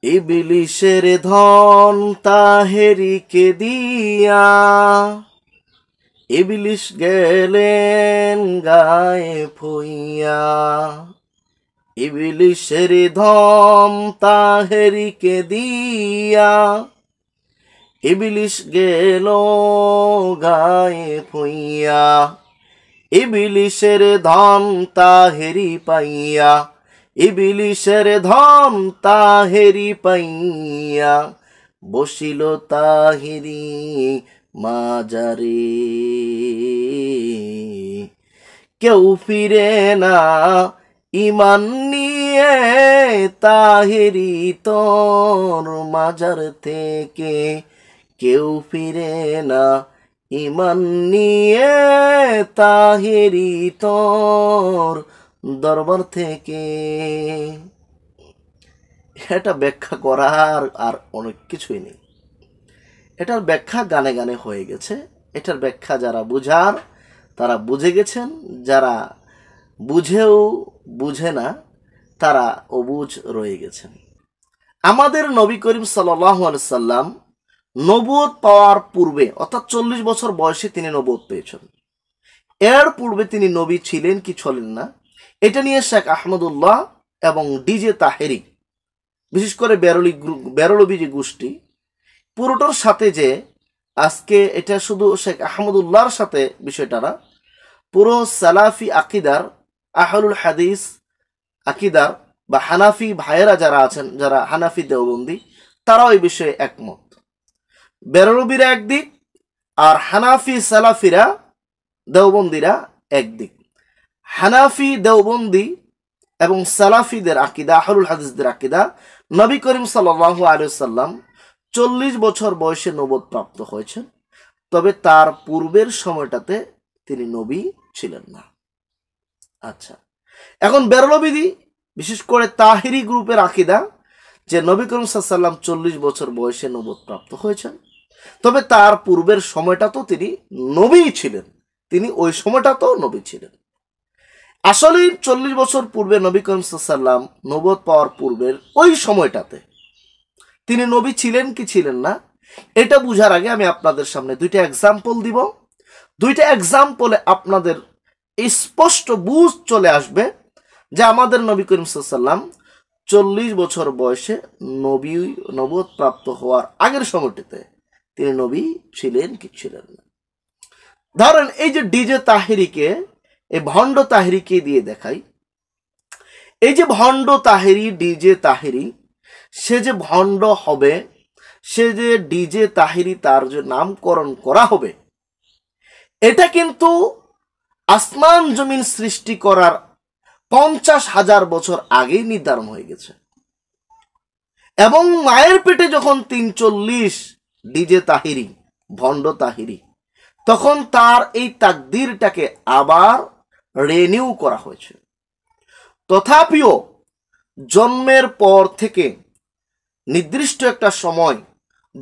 ইবলিশের ধন তাহেরিকে দিয়া ইবলিশ গেলেন গায়েব হইয়া। ইবলিশের ধন তাহেরিকে দিয়া ইবলিশ গেল গায়েব হইয়া। ইবলিশের ধন তাহেরি পাইয়া ইবলিশের ধন তাহেরি পাইয়া বসিল তাহেরি মাজারে। কেউ ফিরে না ইমান নিয়ে তাহেরি তোর মাজার থেকে, কেউ ফিরে না ইমান নিয়ে তাহেরি তোর দরবার থেকে। এটা ব্যাখ্যা করার আর অনেক কিছুই নেই, এটার ব্যাখ্যা গানে গানে হয়ে গেছে। এটার ব্যাখ্যা যারা বুঝার তারা বুঝে গেছেন, যারা বুঝেও বুঝে না তারা অবুঝ রয়ে গেছেন। আমাদের নবী করিম সাল্লাল্লাহু আলাইহি সাল্লাম নবুয়ত পাওয়ার পূর্বে অর্থাৎ 40 বছর বয়সে তিনি নবুয়ত পেয়েছেন। এর পূর্বে তিনি নবী ছিলেন কি ছিলেন না, এটা নিয়ে শেখ আহমদুল্লাহ এবং ডিজে তাহেরি, বিশেষ করে বেরলবি যে গোষ্ঠী, পুরোটার সাথে যে আজকে এটা শুধু শেখ আহমদুল্লাহর সাথে বিষয়টা না, পুরো সালাফি আকিদার আহলুল হাদিস আকিদার বা হানাফি ভাইয়েরা যারা আছেন, যারা হানাফি দেওবন্দি, তারাও এই বিষয়ে একমত। বেরলবিরা একদিক আর হানাফি সালাফিরা দেওবন্দিরা একদিক। হানাফি দেওবন্দি এবং সালাফিদের আকিদা, আহলুল হাদিসদের আকিদা, নবী করিম সাল্লাল্লাহু আলাইহি সাল্লাম 40 বছর বয়সে নবুয়ত প্রাপ্ত হয়েছেন, তবে তার পূর্বের সময়টাতে তিনি নবী ছিলেন না। আচ্ছা, এখন বেরলবি বিশেষ করে তাহেরি গ্রুপের আকিদা যে নবী করিম সাল্লাল্লাহু আলাইহি সাল্লাম 40 বছর বয়সে নবুয়ত প্রাপ্ত হয়েছেন, তবে তার পূর্বের সময়টা তো তিনি নবী ছিলেন, তিনি ওই সময়টাতেও নবী ছিলেন। আসলে 40 বছর পূর্বে নবী করিম সাল্লাল্লাহু আলাইহি সাল্লাম নবুয়ত পাওয়ার পূর্বের ওই সময়টাতে তিনি নবী ছিলেন কি ছিলেন না, এটা বুঝার আগে আমি আপনাদের সামনে দুইটা এক্সাম্পল দিব। দুইটা এক্সাম্পলে আপনাদের স্পষ্ট বুঝ চলে আসবে যে আমাদের নবী করিম সাল্লাল্লাহু আলাইহি সাল্লাম 40 বছর বয়সে নবুয়ত প্রাপ্ত হওয়ার আগের সময়টিতে তিনি নবী ছিলেন কি ছিলেন না। ধরেন এই যে ডিজে তাহেরিকে, এই ভণ্ড তাহেরিকে দিয়ে দেখাই। এই যে ভণ্ড তাহেরি, ডিজে তাহেরি, সে যে ভণ্ড হবে, সে যে ডিজে তাহেরি, তার যে নামকরণ করা হবে, এটা কিন্তু আসমান জমিন সৃষ্টি করার 50,000 বছর আগেই নির্ধারণ হয়ে গেছে। এবং মায়ের পেটে যখন 340 ডিজে তাহেরি, ভণ্ড তাহেরি, তখন তার এই তাকদীরটাকে আবার রিনিউ করা হয়েছে। তথাপিও জন্মের পর থেকে নির্দিষ্ট একটা সময়,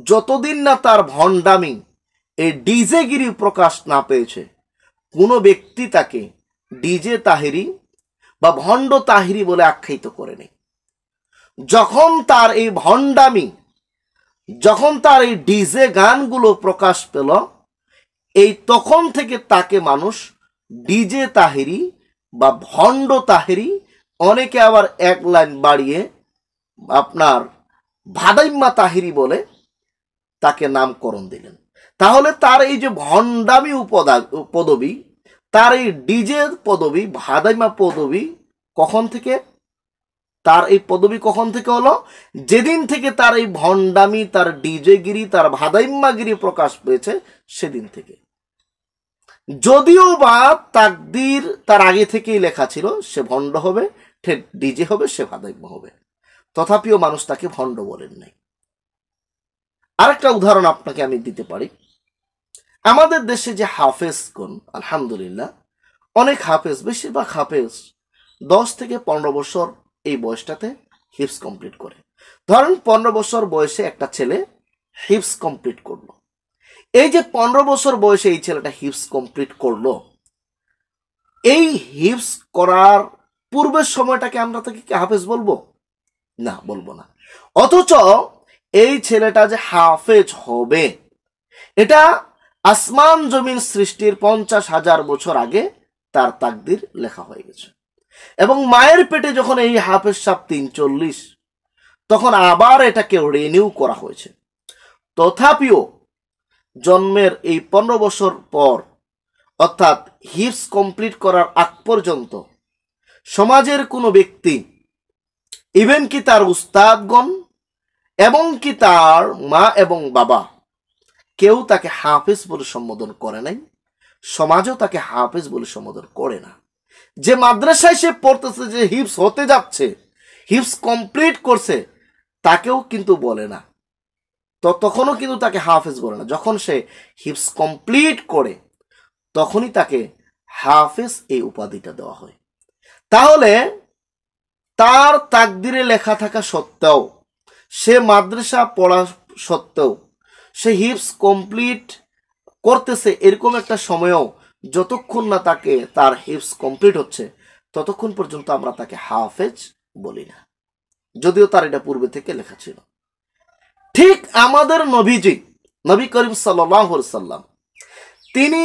যতদিন না তার ভণ্ডামি, এই ডিজেগিরি প্রকাশ না পেয়েছে, কোনো ব্যক্তি তাকে ডিজে তাহেরি বা ভণ্ড তাহেরি বলে আখ্যায়িত করেনি। যখন তার এই ভণ্ডামি, যখন তার এই ডিজে গানগুলো প্রকাশ পেল, এই তখন থেকে তাকে মানুষ ডিজে তাহেরি বা ভণ্ড তাহেরি, অনেকে আবার এক লাইন বাড়িয়ে আপনার ভাদাইম্মা তাহেরি বলে তাকে নামকরণ দিলেন। তাহলে তার এই যে ভণ্ডামি পদবী, তার এই ডিজে পদবী, ভাদাইম্মা পদবী কখন থেকে, তার এই পদবী কখন থেকে হলো? যেদিন থেকে তার এই ভণ্ডামি, তার ডিজেগিরি, তার ভাদাইম্মাগিরি প্রকাশ পেয়েছে, সেদিন থেকে। যদিও বা তাকদীর তার আগে থেকেই লেখা ছিল সে ভণ্ড হবে, সে ডিজে হবে, সে ভাদাইম্মা হবে, তথাপিও মানুষ তাকে ভণ্ড বলেন নাই। আরেকটা উদাহরণ আপনাকে আমি দিতে পারি। আমাদের দেশে যে হাফেজগণ, আলহামদুলিল্লাহ অনেক হাফেজ, বেশিরভাগ হাফেজ 10 থেকে 15 বছর এই বয়সটাতে হিফজ কমপ্লিট করে। ধরেন 15 বছর বয়সে একটা ছেলে হিফজ কমপ্লিট করলো। এই যে 15 বছর বয়সে এই ছেলেটা হিফজ কমপ্লিট করলো, এই হিফজ করার পূর্বের সময়টাকে আমরা তাকে কি হাফেজ বলবো? না, বলবো না। অথচ এই ছেলেটা যে হাফেজ হবে, এটা আসমান জমিন সৃষ্টির 50,000 বছর আগে তার তাকদির লেখা হয়ে গেছে। এবং মায়ের পেটে যখন এই হাফেজ সাহেব 43, তখন আবার এটাকে রিনিউ করা হয়েছে। তথাপিও জন্মের এই 15 বছর পর, অর্থাৎ হিফজ কমপ্লিট করার আগ পর্যন্ত সমাজের কোনো ব্যক্তি, ইভেন কি তার উস্তাদগণ এবং কি তার মা এবং বাবা, কেউ তাকে হাফেজ বলে সম্বোধন করে নাই, সমাজও তাকে হাফেজ বলে সম্বোধন করে না। যে মাদ্রাসায় সে পড়তেছে, যে হিফজ হতে যাচ্ছে, হিফজ কমপ্লিট করছে, তাকেও কিন্তু বলে না, তখনও কিন্তু তাকে হাফেজ বলে না। যখন সে হিফজ কমপ্লিট করে তখনই তাকে হাফেজ এই উপাধিটা দেওয়া হয়। তাহলে তার তাকদিরে লেখা থাকা সত্ত্বেও, সে মাদ্রাসা পড়া সত্ত্বেও, সে হিফজ কমপ্লিট করতেছে, এরকম একটা সময়েও যতক্ষণ না তাকে তার হিফজ কমপ্লিট হচ্ছে, ততক্ষণ পর্যন্ত আমরা তাকে হাফেজ বলি না, যদিও তার এটা পূর্বে থেকে লেখা ছিল। ঠিক আমাদের নবীজি, নবী করিম সাল্লাল্লাহু আলাইহি সাল্লাম, তিনি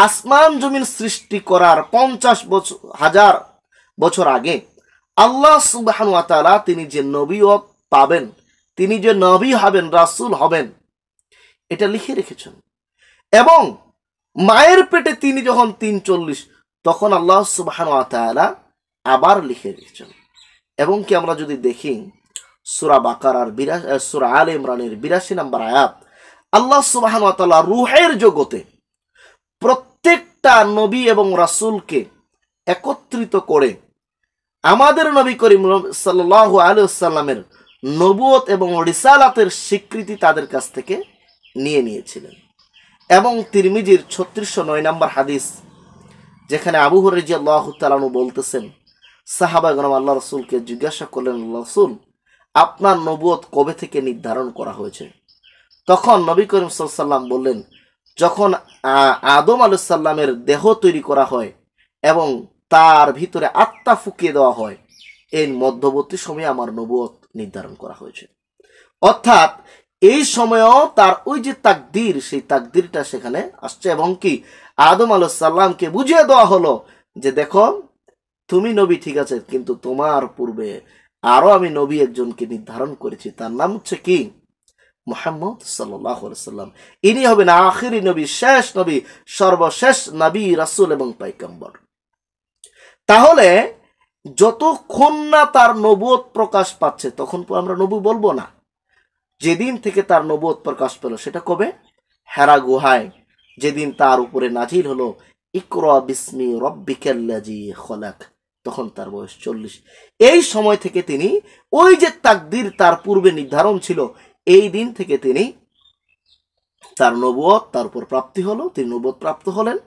আসমান জমিন সৃষ্টি করার 50,000 বছর আগে আল্লাহ সুবহানাহু ওয়া তাআলা তিনি যে নবীয়ত পাবেন, তিনি যে নবী হবেন, রাসূল হবেন, এটা লিখে রেখেছেন। এবং মায়ের পেটে তিনি যখন 43, তখন আল্লাহ সুবহানাহু ওয়া তাআলা আবার লিখে রেখেছেন। এবং কি আমরা যদি দেখি সূরা বাকারার সূরা আলে ইমরানের 82 নম্বর আয়াত, আল্লাহ সুবহানাহু ওয়া তাআলা রূহের জগতে প্রত্যেকটা নবী এবং রাসূলকে একত্রিত করে আমাদের নবী করিম সাল্লাল্লাহু আলাইহি ওয়াসাল্লামের নবুয়ত এবং রিসালাতের স্বীকৃতি তাদের কাছ থেকে নিয়ে নিয়েছিলেন। এবং তিরমিজির 3609 নম্বর হাদিস, যেখানে আবু হুরায়রা রাদিয়াল্লাহু তাআলা আনহু বলতেছেন, সাহাবাগণ আল্লাহ রাসূলকে জিজ্ঞাসা করলেন, আল্লাহ রাসূল, আপনার নবুয়ত কবে থেকে নির্ধারণ করা হয়েছে? তখন নবী করিম সাল্লাল্লাহু আলাইহি ওয়াসাল্লাম বললেন, যখন আদম আলাইহিস সালামের দেহ তৈরি করা হয় এবং তার ভিতরে আত্মা ফুঁকিয়ে দেওয়া হয়, এই মধ্যবর্তী সময়ে আমার নবুয়ত নির্ধারণ করা হয়েছে। অর্থাৎ এই সময়েও তার ওই যে তাকদীর, সেই তাকদীরটা সেখানে আসছে। এবং কি আদম আলাইহিস সালামকে বুঝিয়ে দেওয়া হলো যে দেখো, তুমি নবী ঠিক আছে, কিন্তু তোমার পূর্বে আরো আমি নবী একজনকে নির্ধারণ করেছি, তার নাম হচ্ছে কি? মুহাম্মদ সাল্লাল্লাহু আলাইহি ওয়াসাল্লাম। ইনি হবেন আখিরি নবী, শেষ নবী, সর্বশেষ নবী, রাসূল এবং পয়গম্বর। তাহলে যতক্ষণ না তার নবুয়ত প্রকাশ পাচ্ছে, তখন আমরা নবী বলবো না। যেদিন থেকে তার নবুয়ত প্রকাশ পেল, সেটা কবে? হেরা গুহায়, যেদিন তার উপরে নাজিল হলো ইকরা বিসমি রাব্বিকাল্লাযী খলাক, তখন তার বয়স 40। এই সময় থেকে তিনি ওই যে তাকদীর তার পূর্বে নির্ধারণ ছিল, এই দিন থেকে তিনি তার নবুয়ত তার উপর প্রাপ্তি হলো, তিনি নবুয়ত প্রাপ্ত হলেন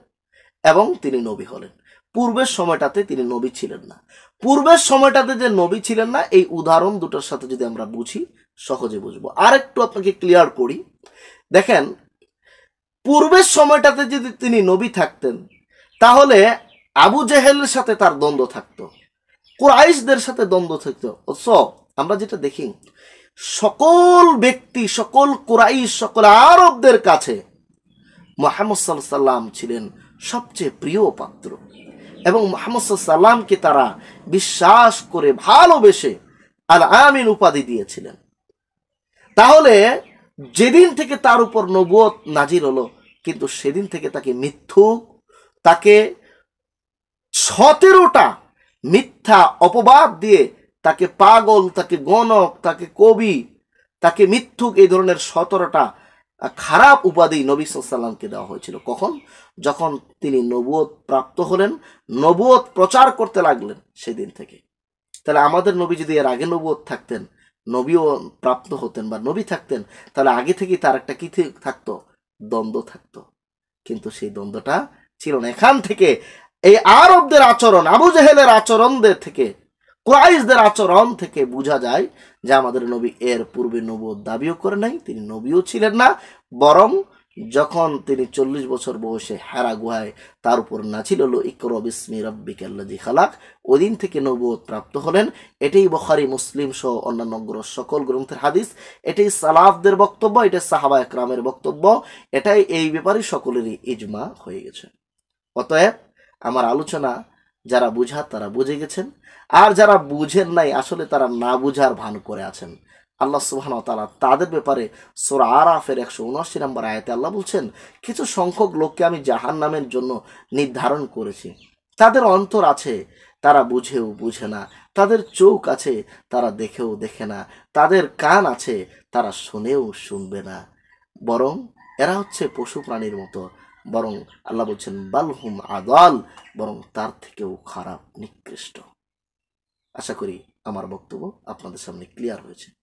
এবং তিনি নবী হলেন। পূর্বের সময়টাতে তিনি নবী ছিলেন না। পূর্বের সময়টাতে যে নবী ছিলেন না, এই উদাহরণ দুটোর সাথে যদি আমরা বুঝি, সহজে বুঝবো। আর একটু আপনাকে ক্লিয়ার করি, দেখেন, পূর্বের সময়টাতে যদি তিনি নবী থাকতেন, তাহলে আবু জেহেলের সাথে তার দ্বন্দ্ব থাকতো, কুরাইশদের সাথে দ্বন্দ্ব থাকতো। আমরা যেটা দেখি, সকল ব্যক্তি, সকল কুরাইশ, সকল আরবদের কাছে মুহাম্মদ সাল্লাল্লাহু আলাইহি সাল্লাম ছিলেন সবচেয়ে প্রিয় পাত্র। এবং মুহাম্মদ সাল্লাল্লাহু আলাইহি সাল্লামকে তারা বিশ্বাস করে ভালোবেসে আল আমিন উপাধি দিয়েছিলেন। তাহলে যেদিন থেকে তার উপর নবুয়ত নাজিল হলো, কিন্তু সেদিন থেকে তাকে মিথ্যুক, তাকে 17টা মিথ্যা অপবাদ দিয়ে, তাকে পাগল, তাকে গণক, তাকে কবি, তাকে মিথ্যুক, এই ধরনের 17টা খারাপ উপাধি নবী সাল্লাল্লাহু আলাইহি সাল্লামকে দেওয়া হয়েছিল। কখন? যখন তিনি নবুয়ত প্রাপ্ত হলেন, নবুয়ত প্রচার করতে লাগলেন, সেদিন থেকে। তাহলে আমাদের নবী যদি এর আগে নবুয়ত থাকতেন, নবীও প্রাপ্ত হতেন বা নবী থাকতেন, তাহলে আগে থেকেই তার একটা কি থাকতো? দ্বন্দ্ব থাকতো। কিন্তু সেই দ্বন্দ্বটা ছিল না। এখান থেকে এই আরবদের আচরণ, আবু জেহেলের আচরণদের থেকে, কুরাইশদের আচরণ থেকে বোঝা যায় যে আমাদের নবী এর পূর্বে নবুয়ত দাবিও করে নাই, তিনি নবীও ছিলেন না, বরং যখন তিনি 40 বছর বয়সে হেরা গুহায় তার উপর নাজিল হলো ইকরা বিসমি রাব্বিকাল্লাযী খালাক, ওই দিন থেকে নবুয়ত প্রাপ্ত হলেন। এটাই বুখারী, মুসলিম সহ অন্যান্য সকল গ্রন্থের হাদিস। এটাই সালাফদের বক্তব্য, এটা সাহাবা একরামের বক্তব্য, এটাই এই ব্যাপারে সকলেরই ইজমা হয়ে গেছে। অতএব আমার আলোচনা যারা বুঝার তারা বুঝে গেছেন, আর যারা বুঝেন নাই আসলে তারা না বুঝার ভান করে আছেন। আল্লাহ সুবহানাহু ওয়া তাআলা তাদের ব্যাপারে সূরা আরাফের 179 নম্বর আয়াতে আল্লাহ বলছেন, কিছু সংখ্যক লোককে আমি জাহান্নামের জন্য নির্ধারণ করেছি। তাদের অন্তর আছে, তারা বুঝেও বুঝে না। তাদের চোখ আছে, তারা দেখেও দেখে না। তাদের কান আছে, তারা শুনেও শুনবে না। বরং এরা হচ্ছে পশু প্রাণীর মতো। বরং আল্লাহ বলছেন বালহুম আদাল, বরং তার থেকেও খারাপ, নিকৃষ্ট। আশা করি আমার বক্তব্য আপনাদের সামনে ক্লিয়ার হয়েছে।